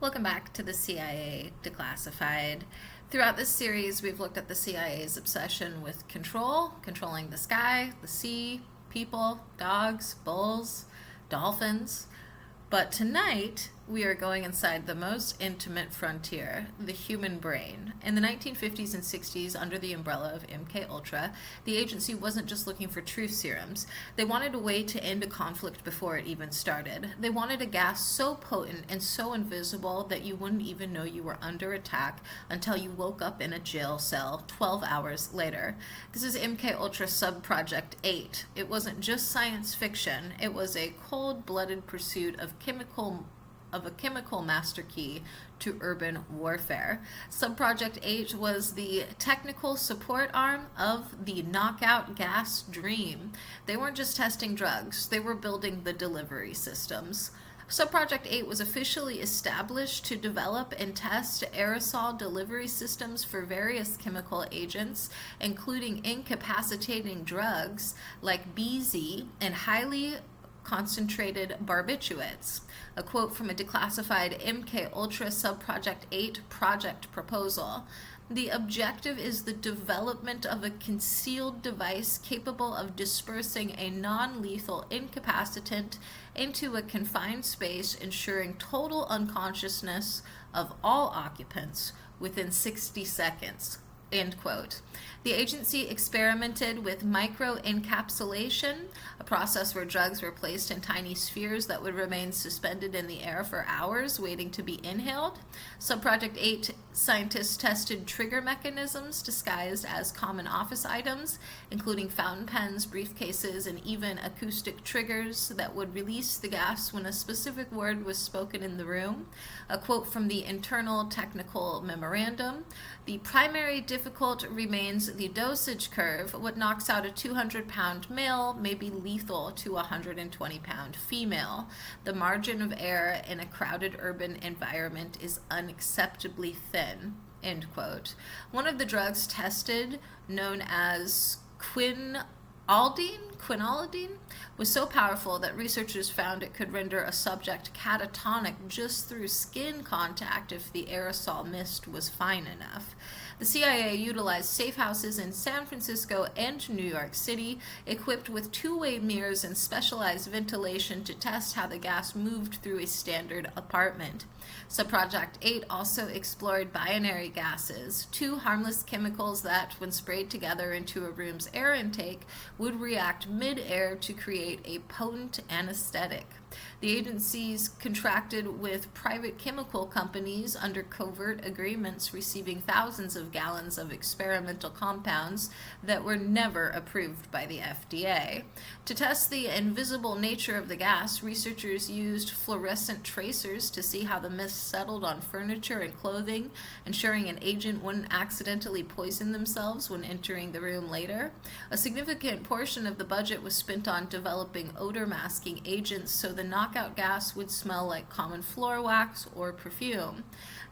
Welcome back to the CIA Declassified. Throughout this series, we've looked at the CIA's obsession with control, controlling the sky, the sea, people, dogs, bulls, dolphins. But tonight, we are going inside the most intimate frontier, the human brain. In the 1950s and 60s, under the umbrella of MKUltra, the agency wasn't just looking for truth serums. They wanted a way to end a conflict before it even started. They wanted a gas so potent and so invisible that you wouldn't even know you were under attack until you woke up in a jail cell 12 hours later. This is MKUltra Subproject 8. It wasn't just science fiction. It was a cold-blooded pursuit of a chemical master key to urban warfare. Subproject 8 was the technical support arm of the knockout gas dream. They weren't just testing drugs, they were building the delivery systems. Subproject 8 was officially established to develop and test aerosol delivery systems for various chemical agents, including incapacitating drugs like BZ and highly concentrated barbiturates. A quote from a declassified MKUltra Subproject 8 project proposal. The objective is the development of a concealed device capable of dispersing a non-lethal incapacitant into a confined space, ensuring total unconsciousness of all occupants within 60 seconds. End quote. The agency experimented with microencapsulation, a process where drugs were placed in tiny spheres that would remain suspended in the air for hours, waiting to be inhaled. Subproject 8 scientists tested trigger mechanisms disguised as common office items, including fountain pens, briefcases, and even acoustic triggers that would release the gas when a specific word was spoken in the room. A quote from the internal technical memorandum. The primary difficult remains the dosage curve. What knocks out a 200-pound male may be lethal to a 120-pound female. The margin of error in a crowded urban environment is unacceptably thin. End quote. One of the drugs tested, known as quinolidine, was so powerful that researchers found it could render a subject catatonic just through skin contact if the aerosol mist was fine enough. The CIA utilized safe houses in San Francisco and New York City, equipped with two-way mirrors and specialized ventilation to test how the gas moved through a standard apartment. Subproject 8 also explored binary gases, two harmless chemicals that, when sprayed together into a room's air intake, would react mid-air to create a potent anesthetic. The agencies contracted with private chemical companies under covert agreements, receiving thousands of gallons of experimental compounds that were never approved by the FDA. To test the invisible nature of the gas, researchers used fluorescent tracers to see how the mist settled on furniture and clothing, ensuring an agent wouldn't accidentally poison themselves when entering the room later. A significant portion of the budget was spent on developing odor-masking agents so the knockout gas would smell like common floor wax or perfume.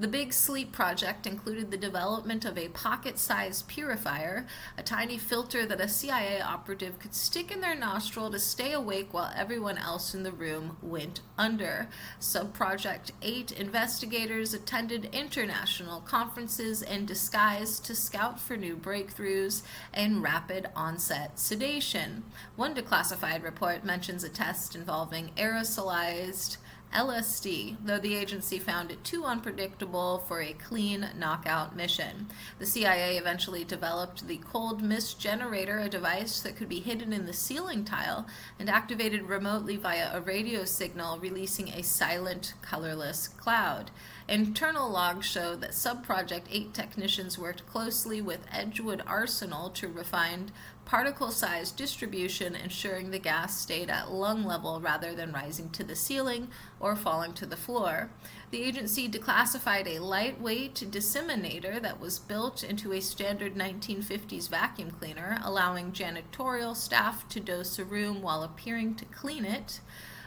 The Big Sleep project included the development of a pocket-sized purifier, a tiny filter that a CIA operative could stick in their nostril to stay awake while everyone else in the room went under. Subproject 8 investigators attended international conferences in disguise to scout for new breakthroughs and rapid onset sedation. One declassified report mentions a test involving aerosolized LSD, though the agency found it too unpredictable for a clean knockout mission. The CIA eventually developed the cold mist generator, a device that could be hidden in the ceiling tile and activated remotely via a radio signal, releasing a silent, colorless cloud. Internal logs show that Subproject 8 technicians worked closely with Edgewood Arsenal to refine particle size distribution, ensuring the gas stayed at lung level rather than rising to the ceiling or falling to the floor. The agency declassified a lightweight disseminator that was built into a standard 1950s vacuum cleaner, allowing janitorial staff to dose a room while appearing to clean it.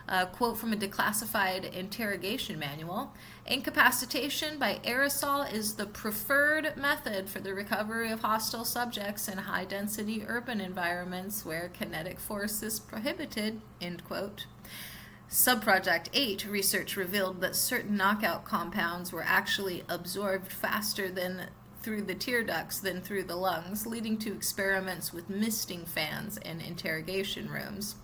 A quote from a declassified interrogation manual. Incapacitation by aerosol is the preferred method for the recovery of hostile subjects in high-density urban environments where kinetic force is prohibited, end quote. Subproject 8 research revealed that certain knockout compounds were actually absorbed faster than through the tear ducts than through the lungs, leading to experiments with misting fans in interrogation rooms.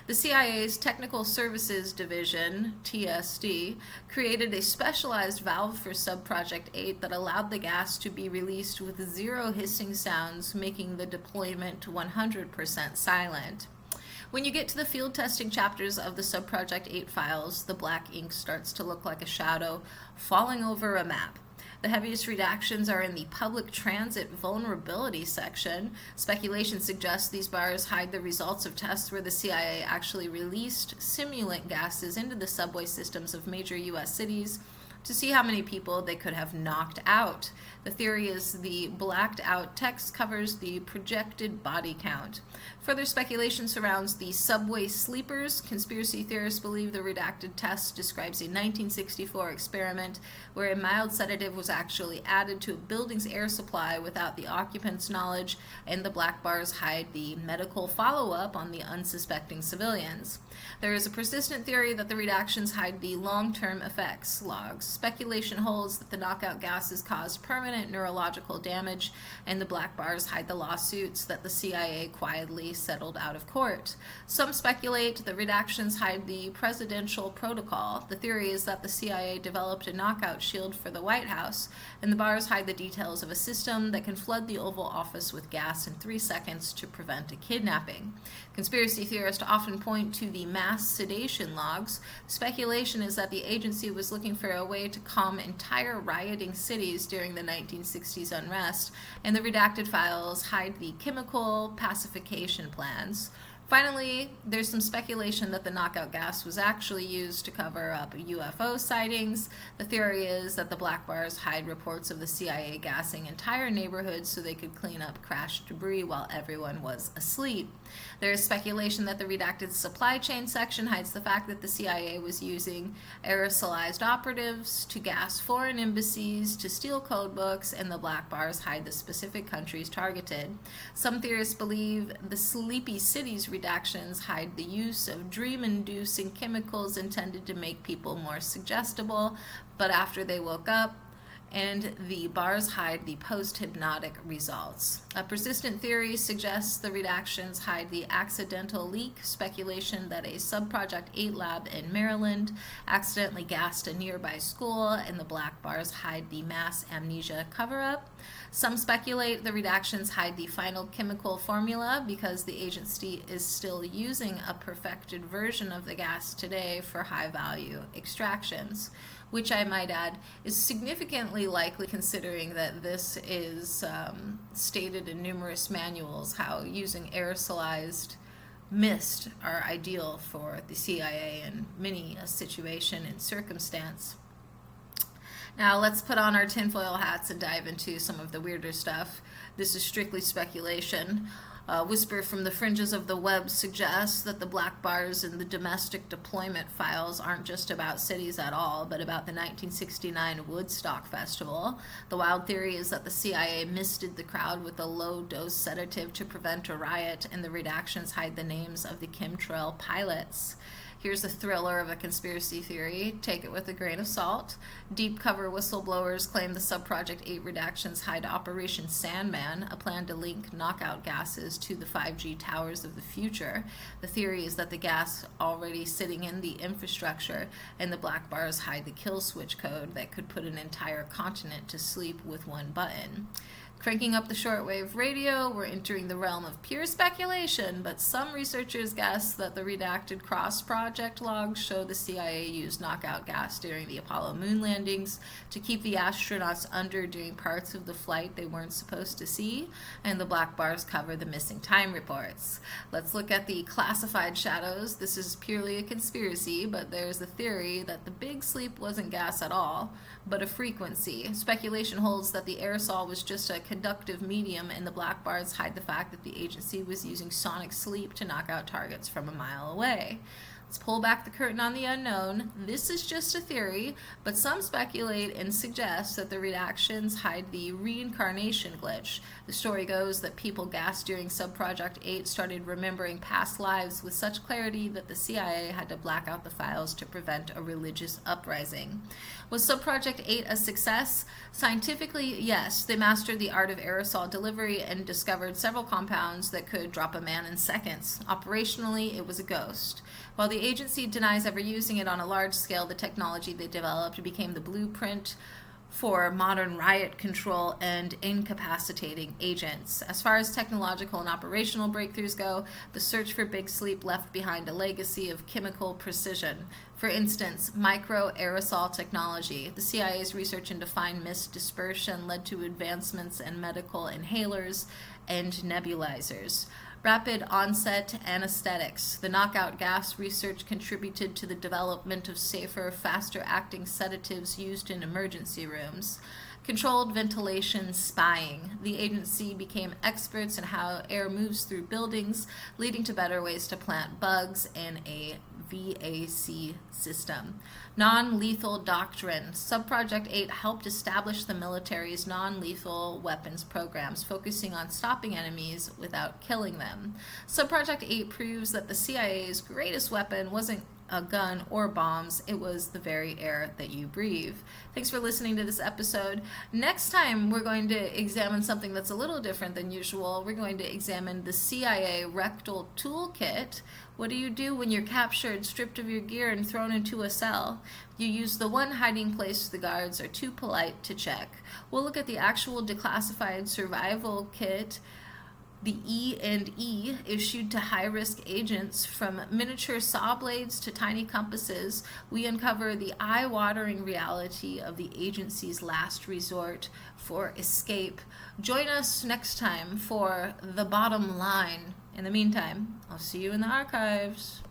The CIA's Technical Services Division, TSD, created a specialized valve for Subproject 8 that allowed the gas to be released with zero hissing sounds, making the deployment 100% silent. When you get to the field testing chapters of the Subproject 8 files, the black ink starts to look like a shadow falling over a map. The heaviest redactions are in the public transit vulnerability section. Speculation suggests these bars hide the results of tests where the CIA actually released simulant gases into the subway systems of major U.S. cities to see how many people they could have knocked out. The theory is the blacked out text covers the projected body count. Further speculation surrounds the subway sleepers. Conspiracy theorists believe the redacted test describes a 1964 experiment where a mild sedative was actually added to a building's air supply without the occupants' knowledge, and the black bars hide the medical follow-up on the unsuspecting civilians. There is a persistent theory that the redactions hide the long-term effects logs. Speculation holds that the knockout gases caused permanent neurological damage, and the black bars hide the lawsuits that the CIA quietly settled out of court. Some speculate the redactions hide the presidential protocol. The theory is that the CIA developed a knockout shield for the White House, and the bars hide the details of a system that can flood the Oval Office with gas in 3 seconds to prevent a kidnapping. Conspiracy theorists often point to the mass sedation logs. Speculation is that the agency was looking for a way to calm entire rioting cities during the 1960s unrest, and the redacted files hide the chemical pacification plans. Finally, there's some speculation that the knockout gas was actually used to cover up UFO sightings. The theory is that the black bars hide reports of the CIA gassing entire neighborhoods so they could clean up crashed debris while everyone was asleep. There is speculation that the redacted supply chain section hides the fact that the CIA was using aerosolized operatives to gas foreign embassies, to steal code books, and the black bars hide the specific countries targeted. Some theorists believe the sleepy cities redactions hide the use of dream-inducing chemicals intended to make people more suggestible, but after they woke up, and the bars hide the post-hypnotic results. A persistent theory suggests the redactions hide the accidental leak, speculation that a Subproject 8 lab in Maryland accidentally gassed a nearby school, and the black bars hide the mass amnesia cover-up. Some speculate the redactions hide the final chemical formula because the agency is still using a perfected version of the gas today for high-value extractions, which I might add is significantly likely considering that this is stated in numerous manuals how using aerosolized mist are ideal for the CIA in many a situation and circumstance. Now let's put on our tinfoil hats and dive into some of the weirder stuff. This is strictly speculation. A whisper from the fringes of the web suggests that the black bars in the domestic deployment files aren't just about cities at all, but about the 1969 Woodstock Festival. The wild theory is that the CIA misted the crowd with a low-dose sedative to prevent a riot, and the redactions hide the names of the chemtrail pilots. Here's a thriller of a conspiracy theory. Take it with a grain of salt. Deep cover whistleblowers claim the Subproject 8 redactions hide Operation Sandman, a plan to link knockout gases to the 5G towers of the future. The theory is that the gas already sitting in the infrastructure, and the black bars hide the kill switch code that could put an entire continent to sleep with one button. Cranking up the shortwave radio, we're entering the realm of pure speculation, but some researchers guess that the redacted cross-project logs show the CIA used knockout gas during the Apollo moon landings to keep the astronauts under during parts of the flight they weren't supposed to see, and the black bars cover the missing time reports. Let's look at the classified shadows. This is purely a conspiracy, but there's a theory that the big sleep wasn't gas at all, but a frequency. Speculation holds that the aerosol was just a conductive medium, and the black bars hide the fact that the agency was using sonic sleep to knock out targets from a mile away. Let's pull back the curtain on the unknown. This is just a theory, but some speculate and suggest that the redactions hide the reincarnation glitch. The story goes that people gassed during Subproject 8 started remembering past lives with such clarity that the CIA had to black out the files to prevent a religious uprising. Was Subproject 8 a success? Scientifically, yes. They mastered the art of aerosol delivery and discovered several compounds that could drop a man in seconds. Operationally, it was a ghost. While the agency denies ever using it on a large scale, the technology they developed became the blueprint for modern riot control and incapacitating agents. As far as technological and operational breakthroughs go, the search for Big Sleep left behind a legacy of chemical precision. For instance, micro-aerosol technology. The CIA's research into fine mist dispersion led to advancements in medical inhalers and nebulizers. Rapid onset anesthetics. The knockout gas research contributed to the development of safer, faster-acting sedatives used in emergency rooms. Controlled ventilation spying. The agency became experts in how air moves through buildings, leading to better ways to plant bugs in a VAC system. Non-lethal doctrine. Subproject 8 helped establish the military's non-lethal weapons programs, focusing on stopping enemies without killing them. Subproject 8 proves that the CIA's greatest weapon wasn't a gun or bombs, it was the very air that you breathe. Thanks for listening to this episode. Next time, we're going to examine something that's a little different than usual. We're going to examine the CIA rectal toolkit. What do you do when you're captured, stripped of your gear, and thrown into a cell? You use the one hiding place the guards are too polite to check. We'll look at the actual declassified survival kit, the E&E issued to high-risk agents. From miniature saw blades to tiny compasses, we uncover the eye-watering reality of the agency's last resort for escape. Join us next time for The Bottom Line. In the meantime, I'll see you in the archives.